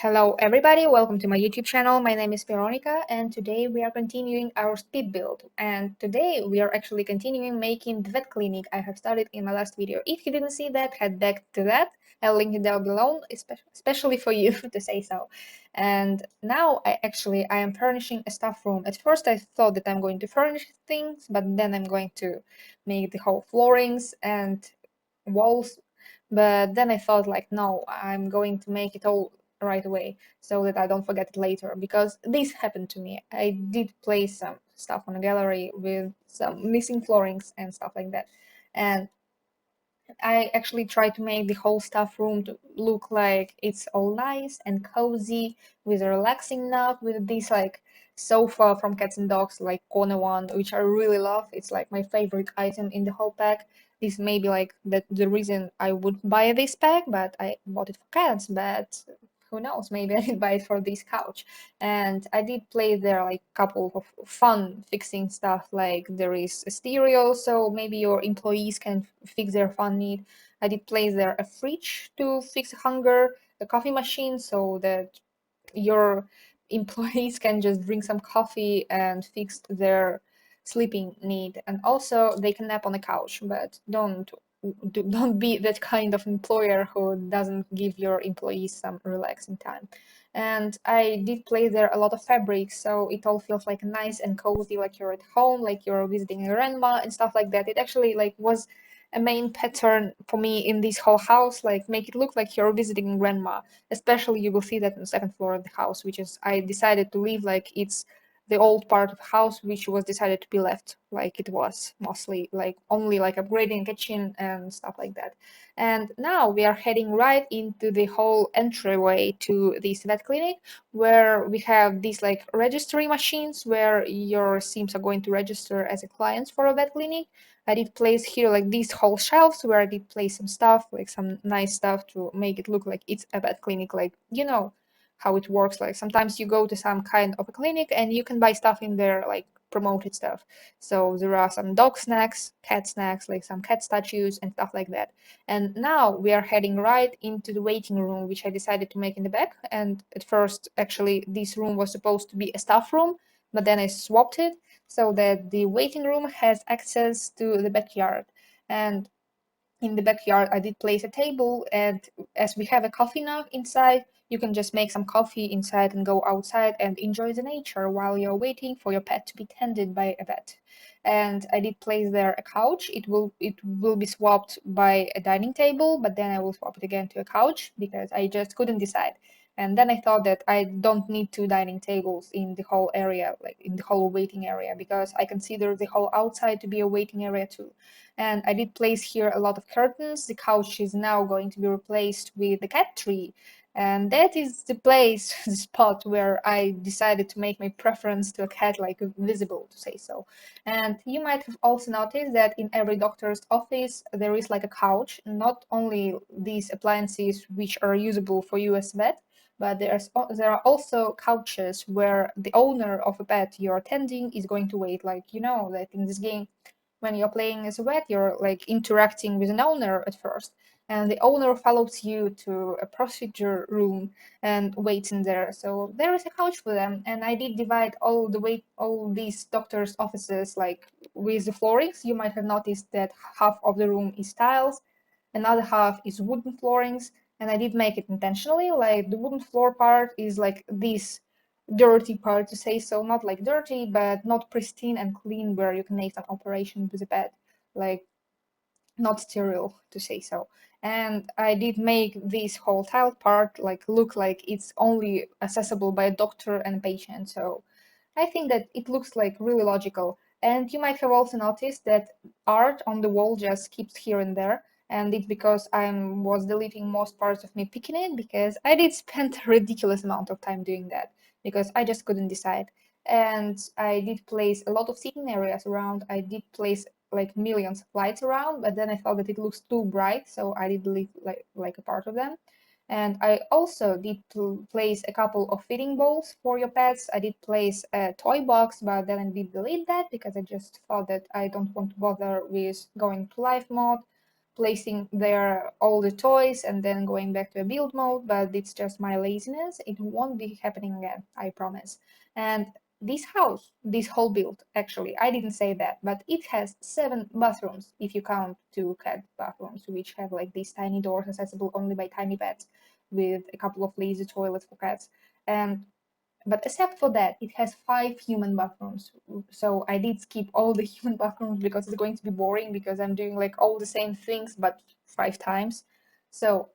Hello everybody, welcome to my YouTube channel. My name is Veronica and today we are continuing our speed build. And today we are actually continuing making the vet clinic I have started in my last video. If you didn't see that, head back to that. I'll link it down below, especially for you to say so. And now I am furnishing a staff room. At first I thought that I'm going to furnish things, but then I'm going to make the whole floorings and walls. But then I thought like, no, I'm going to make it all right away so that I don't forget it later, because this happened to me. I did place some stuff on a gallery with some missing floorings and stuff like that. And I actually try to make the whole staff room to look like it's all nice and cozy with a relaxing nook with this like sofa from Cats and Dogs, like corner one, which I really love. It's like my favorite item in the whole pack. This may be like the reason I would buy this pack, but I bought it for cats, but who knows, maybe I did buy it for this couch. And I did play there like couple of fun fixing stuff, like there is a stereo, so maybe your employees can fix their fun need. I did place there a fridge to fix hunger, a coffee machine so that your employees can just drink some coffee and fix their sleeping need, and also they can nap on the couch, but don't be that kind of employer who doesn't give your employees some relaxing time. And I did place there a lot of fabrics, so it all feels like nice and cozy, like you're at home, like you're visiting a grandma and stuff like that. It actually like was a main pattern for me in this whole house, like make it look like you're visiting grandma. Especially you will see that on the second floor of the house, which is I decided to leave like it's the old part of the house, which was decided to be left like it was, mostly like only like upgrading kitchen and stuff like that. And now we are heading right into the whole entryway to this vet clinic, where we have these like registry machines where your sims are going to register as a client for a vet clinic. I did place here like these whole shelves where I did place some stuff, like some nice stuff to make it look like it's a vet clinic, like you know how it works. Like sometimes you go to some kind of a clinic and you can buy stuff in there, like promoted stuff. So there are some dog snacks, like some cat statues and stuff like that. And now we are heading right into the waiting room, which I decided to make in the back. And at first, actually, this room was supposed to be a staff room, but then I swapped it so that the waiting room has access to the backyard. And in the backyard, I did place a table, and as we have a coffee nook inside, you can just make some coffee inside and go outside and enjoy the nature while you're waiting for your pet to be tended by a vet. And I did place there a couch. It will be swapped by a dining table, but then I will swap it again to a couch because I just couldn't decide. And then I thought that I don't need two dining tables in the whole area, like in the whole waiting area, because I consider the whole outside to be a waiting area too. And I did place here a lot of curtains. The couch is now going to be replaced with the cat tree. And that is the place, the spot where I decided to make my preference to a cat like visible, to say so. And you might have also noticed that in every doctor's office there is like a couch, not only these appliances which are usable for you as vet, but there are also couches where the owner of a pet you're attending is going to wait. Like you know that in this game when you're playing as a vet, you're like interacting with an owner at first, and the owner follows you to a procedure room and waits in there. So there is a couch for them, and I did divide all these doctors' offices like with the floorings. You might have noticed that half of the room is tiles, another half is wooden floorings, and I did make it intentionally. Like the wooden floor part is like this dirty part, to say so, not like dirty but not pristine and clean where you can make some operation with a bed, like not sterile, to say so. And I did make this whole tile part like look like it's only accessible by a doctor and patient. So I think that it looks like really logical. And you might have also noticed that art on the wall just keeps here and there. And it's because I was deleting most parts of me picking it, because I did spend a ridiculous amount of time doing that because I just couldn't decide. And I did place a lot of seating areas around. I did place like millions of lights around, but then I thought that it looks too bright, so I did delete like a part of them. And I also did place a couple of feeding bowls for your pets. I did place a toy box, but then I did delete that because I just thought that I don't want to bother with going to live mode placing there all the toys and then going back to a build mode, but it's just my laziness. It won't be happening again, I promise. And this house, this whole build, actually, I didn't say that, but it has 7 bathrooms if you count 2 cat bathrooms, which have like these tiny doors accessible only by tiny pets, with a couple of lazy toilets for cats. And but except for that, it has 5 human bathrooms. So I did skip all the human bathrooms because it's going to be boring because I'm doing like all the same things but 5 times. So,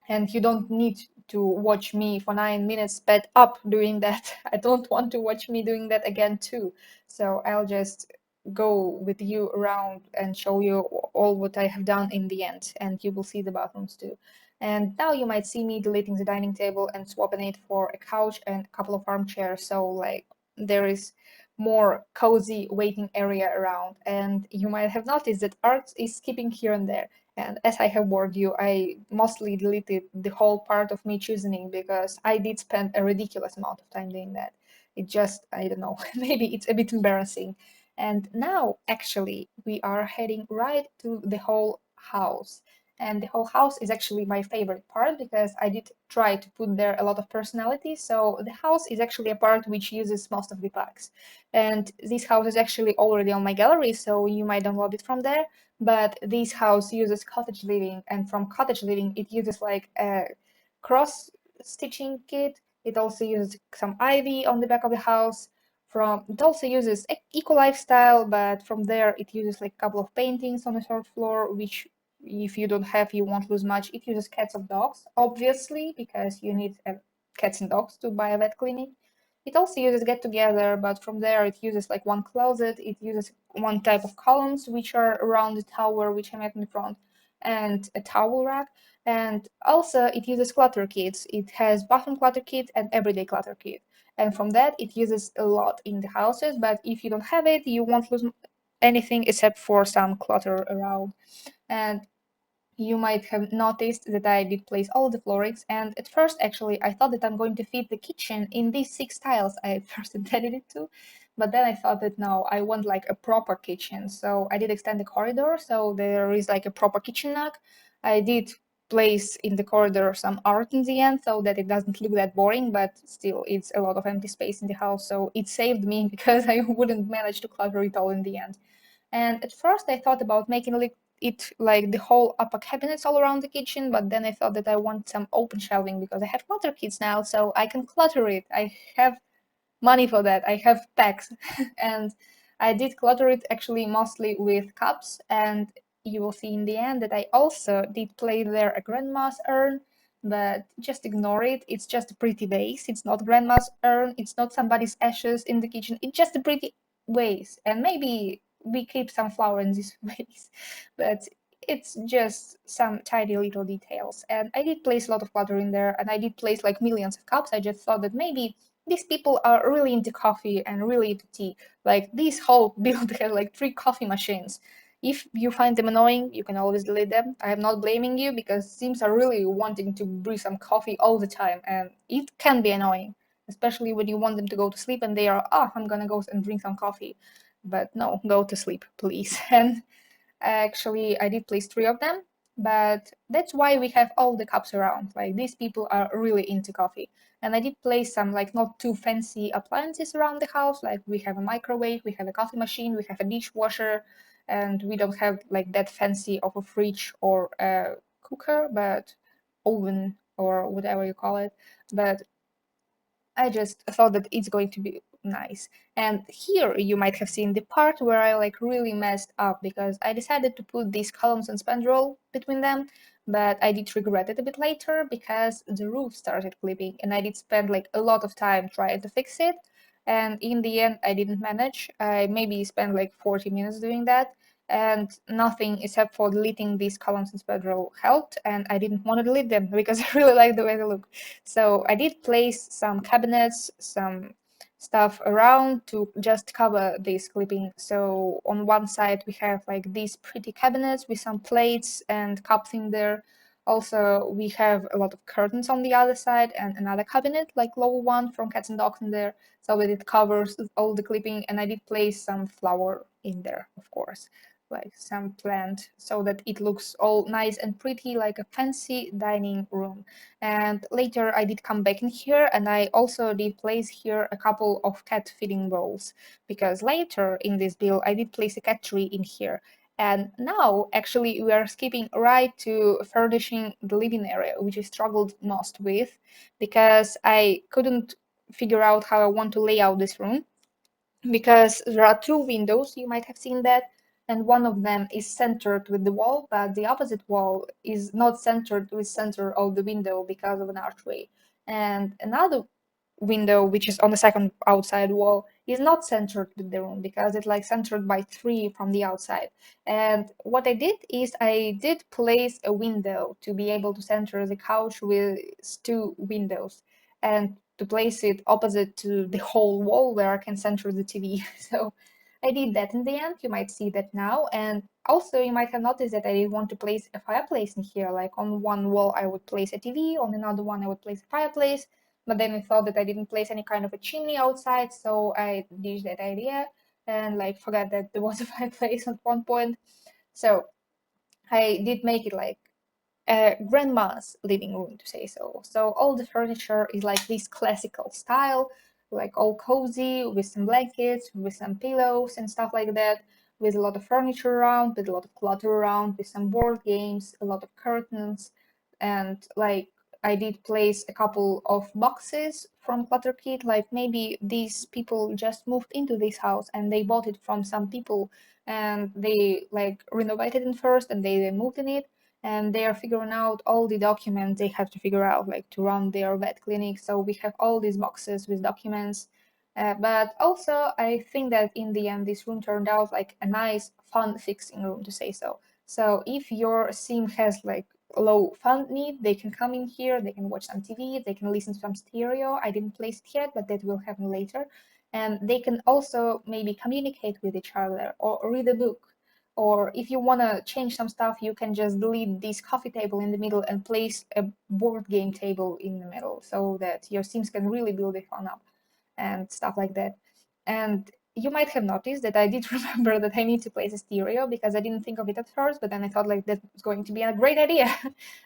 and you don't need to watch me for 9 minutes sped up doing that. I don't want to watch me doing that again too. So I'll just go with you around and show you all what I have done in the end, and you will see the bathrooms too. And now you might see me deleting the dining table and swapping it for a couch and a couple of armchairs. So like there is more cozy waiting area around. And you might have noticed that art is skipping here and there. And as I have warned you, I mostly deleted the whole part of me choosing because I did spend a ridiculous amount of time doing that. It just, I don't know, maybe it's a bit embarrassing. And now, actually, we are heading right to the whole house. And the whole house is actually my favorite part because I did try to put there a lot of personality. So the house is actually a part which uses most of the packs. And this house is actually already on my gallery, so you might download it from there. But this house uses cottage living, and from cottage living, it uses like a cross stitching kit. It also uses some ivy on the back of the house. From it also uses eco lifestyle, but from there it uses like a couple of paintings on the third floor, which if you don't have, you won't lose much. It uses cats and dogs, obviously, because you need cats and dogs to buy a vet clinic. It also uses get together, but from there it uses like one closet. It uses one type of columns which are around the tower, which I made in front, and a towel rack. And also it uses clutter kits. It has bathroom clutter kit and everyday clutter kit. And from that it uses a lot in the houses, but if you don't have it, you won't lose anything except for some clutter around. And you might have noticed that I did place all the floorings, and at first actually I thought that I'm going to fit the kitchen in these 6 tiles I first intended it to, but then I thought that no, I want like a proper kitchen, so I did extend the corridor so there is like a proper kitchen nook. I did place in the corridor some art in the end so that it doesn't look that boring, but still it's a lot of empty space in the house, so it saved me because I wouldn't manage to clutter it all in the end. And at first I thought about making it like the whole upper cabinets all around the kitchen, but then I thought that I want some open shelving because I have clutter kits now, so I can clutter it. I have money for that. I have packs. And I did clutter it actually mostly with cups, and you will see in the end that I also did play there a grandma's urn, but just ignore it. It's just a pretty vase. It's not grandma's urn. It's not somebody's ashes in the kitchen. It's just a pretty vase. And maybe we keep some flower in this vase, but it's just some tiny little details. And I did place a lot of clutter in there, and I did place like millions of cups. I just thought that maybe these people are really into coffee and really into tea. Like this whole build has like 3 coffee machines. If you find them annoying, you can always delete them. I am not blaming you because Sims are really wanting to brew some coffee all the time, and it can be annoying, especially when you want them to go to sleep and they are, oh, I'm gonna go and drink some coffee. But no, go to sleep, please. And actually, I did place 3 of them, but that's why we have all the cups around. Like these people are really into coffee. And I did place some like not too fancy appliances around the house. Like we have a microwave, we have a coffee machine, we have a dishwasher, and we don't have like that fancy of a fridge or a cooker, but oven or whatever you call it. But I just thought that it's going to be nice. And here you might have seen the part where I like really messed up because I decided to put these columns and spandrel between them, but I did regret it a bit later because the roof started clipping and I did spend like a lot of time trying to fix it. And in the end, I didn't manage. I maybe spent like 40 minutes doing that, and nothing except for deleting these columns and spandrel helped. And I didn't want to delete them because I really like the way they look. So I did place some cabinets, some stuff around to just cover this clipping. So on one side we have like these pretty cabinets with some plates and cups in there. Also, we have a lot of curtains on the other side and another cabinet, like lower one from cats and dogs in there, so that it covers all the clipping. And I did place some flower in there, of course. like some plant so that it looks all nice and pretty like a fancy dining room. And later I did come back in here and I also did place here a couple of cat feeding bowls because later in this build I did place a cat tree in here. And now actually we are skipping right to furnishing the living area, which I struggled most with because I couldn't figure out how I want to lay out this room because there are two windows, you might have seen that, and one of them is centered with the wall, but the opposite wall is not centered with center of the window because of an archway. And another window, which is on the second outside wall, is not centered with the room because it's like centered by three from the outside. And what I did is I did place a window to be able to center the couch with two windows and to place it opposite to the whole wall where I can center the TV. So I did that in the end. You might see that now. And also you might have noticed that I didn't want to place a fireplace in here. Like on one wall I would place a TV, on another one I would place a fireplace. But then I thought that I didn't place any kind of a chimney outside, so I ditched that idea and like forgot that there was a fireplace at one point. So I did make it like grandma's living room to say so. So all the furniture is like this classical style, like all cozy with some blankets, with some pillows and stuff like that, with a lot of furniture around, with a lot of clutter around, with some board games, a lot of curtains, and like I did place a couple of boxes from Clutter Kit. Like maybe these people just moved into this house and they bought it from some people and they like renovated it first and they moved in it and they are figuring out all the documents they have to figure out, like to run their vet clinic. So we have all these boxes with documents. But also, I think that in the end, this room turned out like a nice, fun fixing room, to say so. So if your sim has like low fun need, they can come in here, they can watch some TV, they can listen to some stereo. I didn't place it yet, but that will happen later. And they can also maybe communicate with each other or read a book, or if you want to change some stuff, you can just delete this coffee table in the middle and place a board game table in the middle so that your Sims can really build it fun up and stuff like that. And you might have noticed that I did remember that I need to place a stereo because I didn't think of it at first, but then I thought like that's going to be a great idea.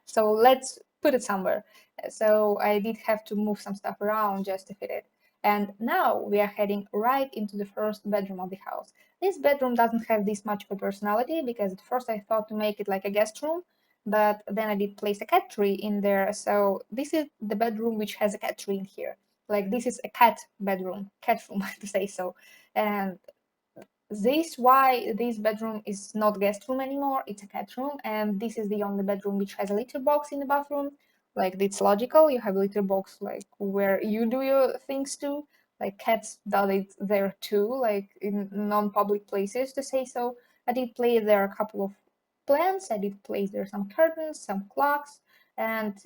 So let's put it somewhere. So I did have to move some stuff around just to fit it. And now we are heading right into the first bedroom of the house. This bedroom doesn't have this much of a personality because at first I thought to make it like a guest room, but then I did place a cat tree in there. So this is the bedroom which has a cat tree in here. Like this is a cat bedroom, cat room to say so. And this why this bedroom is not guest room anymore, it's a cat room, and this is the only bedroom which has a litter box in the bathroom. Like it's logical, you have a litter box like where you do your things too. Like cats do it there too, like in non-public places to say so. I did place there a couple of plants, I did place there some curtains, some clocks, and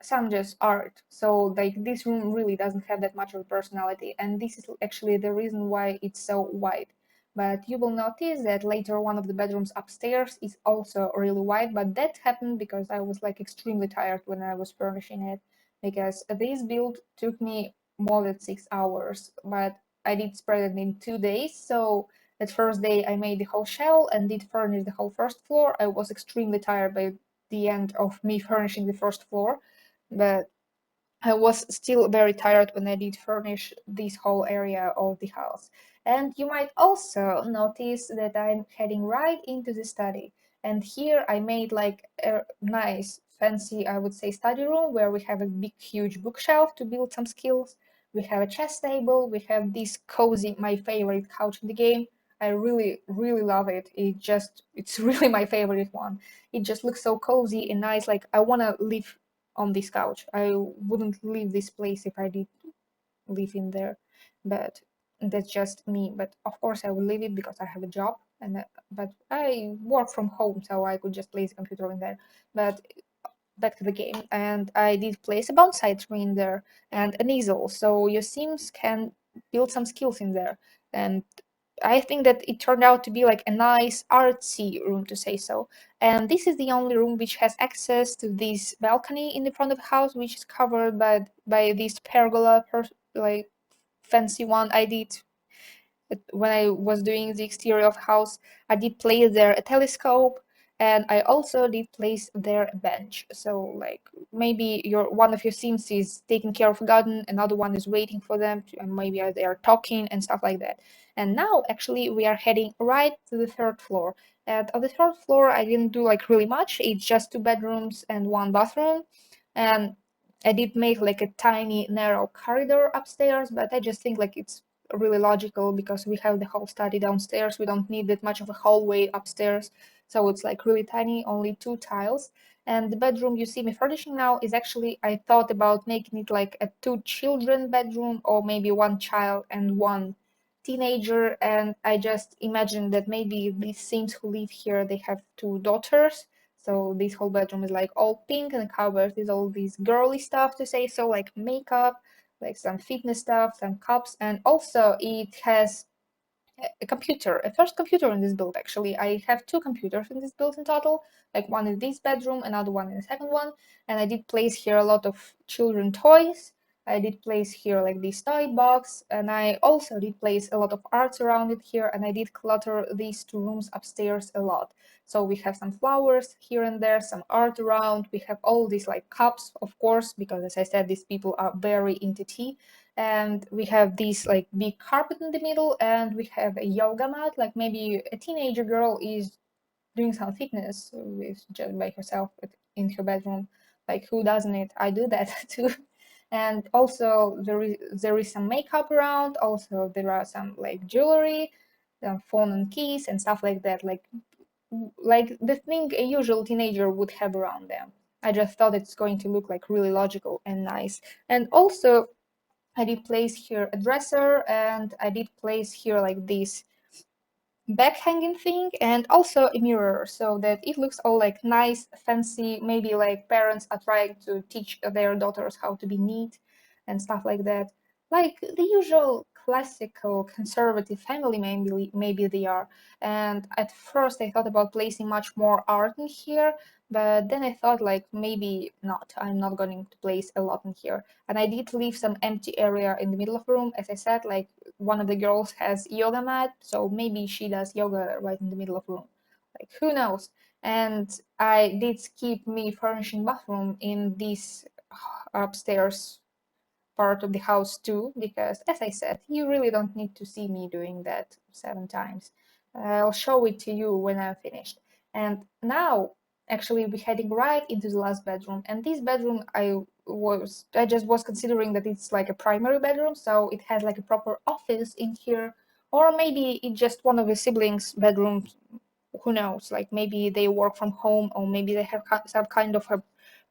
some just art. So like this room really doesn't have that much of a personality, and this is actually the reason why it's so wide. But you will notice that later one of the bedrooms upstairs is also really wide, but that happened because I was like extremely tired when I was furnishing it, because this build took me more than 6 hours, but I did spread it in 2 days. So that first day I made the whole shell and did furnish the whole first floor. I was extremely tired by the end of me furnishing the first floor, but I was still very tired when I did furnish this whole area of the house. And you might also notice that I'm heading right into the study. And here I made like a nice, fancy, I would say, study room where we have a big, huge bookshelf to build some skills. We have a chess table. We have this cozy, my favorite couch in the game. I really, really love it. It's really my favorite one. It just looks so cozy and nice. Like I want to live on this couch. I wouldn't leave this place if I did live in there, but that's just me. But of course, I will leave it because I have a job, and but I work from home, so I could just place a computer in there. But back to the game, and I did place a bonsai tree in there and an easel, so your Sims can build some skills in there. And I think that it turned out to be like a nice artsy room to say so. And this is the only room which has access to this balcony in the front of the house, which is covered by this pergola, like fancy one I did when I was doing the exterior of the house, I did place there a telescope, and I also did place there a bench. So like maybe your one of your scenes is taking care of a garden, another one is waiting for them, and maybe they are talking and stuff like that. And now actually we are heading right to the third floor. And on the third floor, I didn't do like really much. It's just two bedrooms and one bathroom. And I did make like a tiny narrow corridor upstairs, but I just think like it's really logical because we have the whole study downstairs. We don't need that much of a hallway upstairs. So it's like really tiny, only two tiles. And the bedroom you see me furnishing now is actually, I thought about making it like a two children bedroom or maybe one child and one teenager. And I just imagined that maybe these Sims who live here, they have two daughters. So this whole bedroom is like all pink and covered with all these girly stuff to say so, like makeup, like some fitness stuff, some cups, and also it has a computer, a first computer in this build actually. I have two computers in this build in total, like one in this bedroom, another one in the second one, and I did place here a lot of children toys. I did place here like this toy box, and I also did place a lot of arts around it here, and I did clutter these two rooms upstairs a lot. So we have some flowers here and there, some art around. We have all these like cups, of course, because as I said, these people are very into tea, and we have this like big carpet in the middle, and we have a yoga mat, like maybe a teenager girl is doing some fitness with just by herself in her bedroom. Like who doesn't it? I do that too. And also there is some makeup around. Also there are some like jewelry, some phone and keys and stuff like that, like the thing a usual teenager would have around them. I just thought it's going to look like really logical and nice. And also I did place here a dresser, and I did place here like this back hanging thing, and also a mirror, so that it looks all like nice, fancy. Maybe like parents are trying to teach their daughters how to be neat and stuff like that. Like the usual classical conservative family, maybe they are. And at first I thought about placing much more art in here, but then I thought like maybe not. I'm not going to place a lot in here. And I did leave some empty area in the middle of the room, as I said, like one of the girls has yoga mat, so maybe she does yoga right in the middle of the room. Like who knows? And I did skip me furnishing bathroom in this upstairs part of the house too, because as I said, you really don't need to see me doing that 7 times. I'll show it to you when I'm finished. And now, actually, we're heading right into the last bedroom. And this bedroom, I just was considering that it's like a primary bedroom, so it has like a proper office in here, or maybe it's just one of the siblings' bedrooms. Who knows? Like maybe they work from home, or maybe they have some kind of a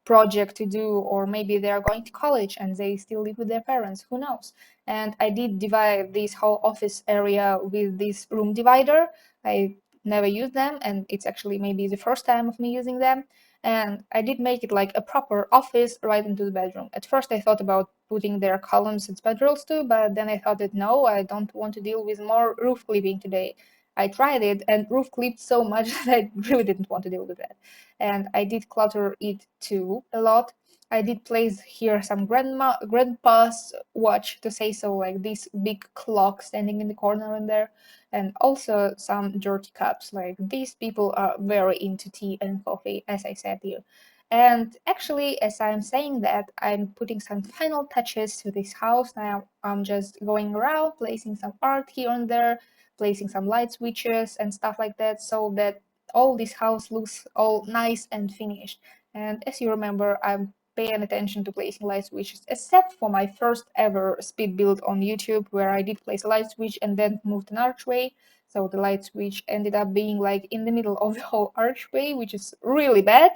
project to do, or maybe they are going to college and they still live with their parents. Who knows? And I did divide this whole office area with this room divider. I never used them, and it's actually maybe the first time of me using them. And I did make it like a proper office right into the bedroom. At first I thought about putting there columns and spandrels too, but then I thought that no, I don't want to deal with more roof clipping today. I tried it, and roof clipped so much that I really didn't want to deal with that. And I did clutter it too a lot. I did place here some grandpa's watch, to say so, like this big clock standing in the corner in there, and also some dirty cups. Like these people are very into tea and coffee, as I said here. And actually, as I'm saying that, I'm putting some final touches to this house. Now I'm just going around, placing some art here and there, placing some light switches and stuff like that, so that all this house looks all nice and finished. And as you remember, I'm paying attention to placing light switches, except for my first ever speed build on YouTube, where I did place a light switch and then moved an archway. So the light switch ended up being like in the middle of the whole archway, which is really bad,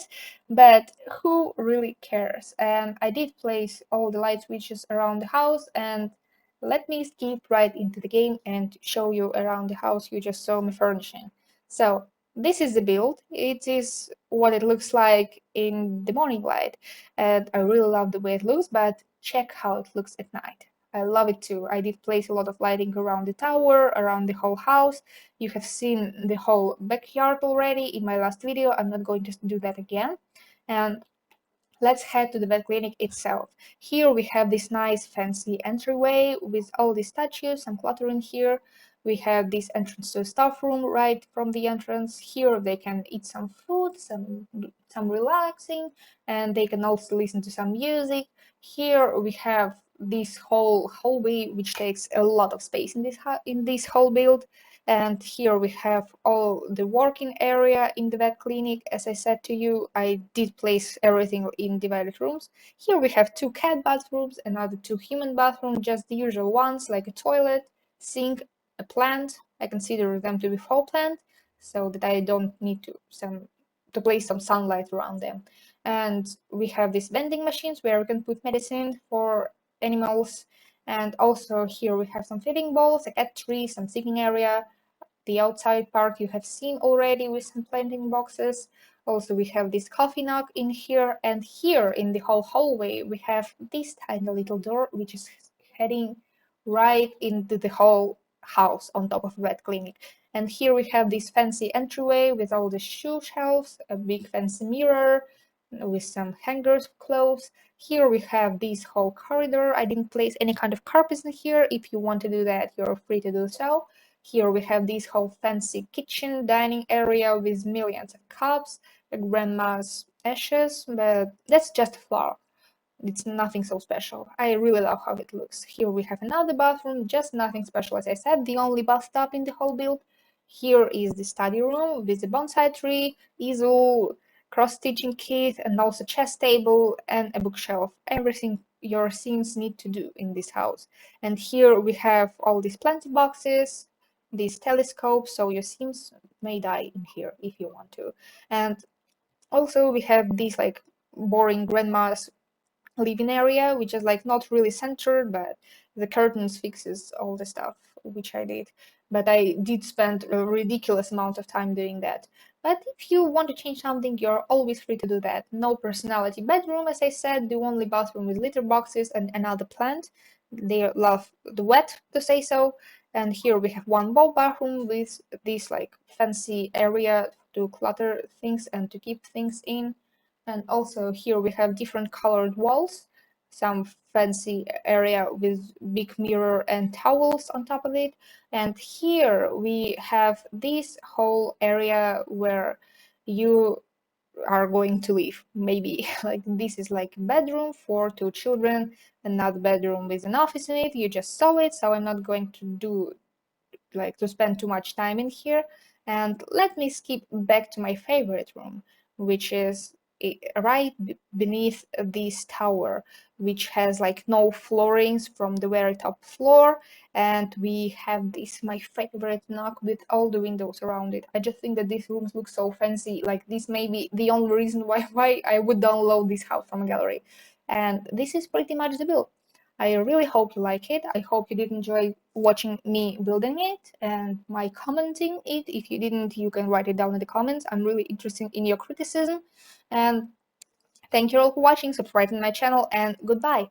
but who really cares? And I did place all the light switches around the house, and let me skip right into the game and show you around the house you just saw me furnishing. So this is the build. It is what it looks like in the morning light, and I really love the way it looks, but check how it looks at night. I love it too. I did place a lot of lighting around the tower, around the whole house. You have seen the whole backyard already in my last video. I'm not going to do that again. And let's head to the vet clinic itself. Here we have this nice fancy entryway with all these statues and clutter in here. We have this entrance to staff room right from the entrance. Here they can eat some food, some relaxing, and they can also listen to some music. Here we have this whole hallway, which takes a lot of space in this whole build. And here we have all the working area in the vet clinic. As I said to you, I did place everything in divided rooms. Here we have 2 cat bathrooms, another 2 human bathrooms, just the usual ones like a toilet, sink, a plant. I consider them to be fall plant, so that I don't need to place some sunlight around them. And we have these vending machines where we can put medicine for animals. And also here we have some feeding bowls, a cat tree, some sitting area. The outside part you have seen already with some planting boxes. Also we have this coffee nook in here, and here in the whole hallway we have this tiny little door which is heading right into the whole house on top of the vet clinic. And here we have this fancy entryway with all the shoe shelves, a big fancy mirror with some hangers of clothes. Here we have this whole corridor. I didn't place any kind of carpets in here. If you want to do that, you're free to do so. Here we have this whole fancy kitchen dining area with millions of cups, grandma's ashes, but that's just a floor. It's nothing so special. I really love how it looks. Here we have another bathroom, just nothing special as I said, the only bathtub in the whole build. Here is the study room with the bonsai tree, easel, cross-stitching kit, and also chess table and a bookshelf. Everything your Sims need to do in this house. And here we have all these plant boxes, these telescopes, so your Sims may die in here if you want to. And also we have these like boring grandma's living area, which is like not really centered, but the curtains fixes all the stuff, which I did. But I did spend a ridiculous amount of time doing that. But if you want to change something, you're always free to do that. No personality bedroom, as I said, the only bathroom with litter boxes and another plant. They love the wet, to say so. And here we have one ball bathroom with this like fancy area to clutter things and to keep things in. And also here we have different colored walls, some fancy area with big mirror and towels on top of it. And here we have this whole area where you are going to live. Maybe like this is like a bedroom for 2 children, another bedroom with an office in it. You just saw it, so I'm not going to do like to spend too much time in here. And let me skip back to my favorite room, which is right beneath this tower, which has like no floorings from the very top floor. And we have this my favorite nook with all the windows around it. I just think that these rooms look so fancy. Like this may be the only reason why I would download this house from a gallery. And this is pretty much the build. I really hope you like it. I hope you did enjoy watching me building it and my commenting it. If you didn't, you can write it down in the comments. I'm really interested in your criticism. And thank you all for watching, subscribing to my channel, and goodbye.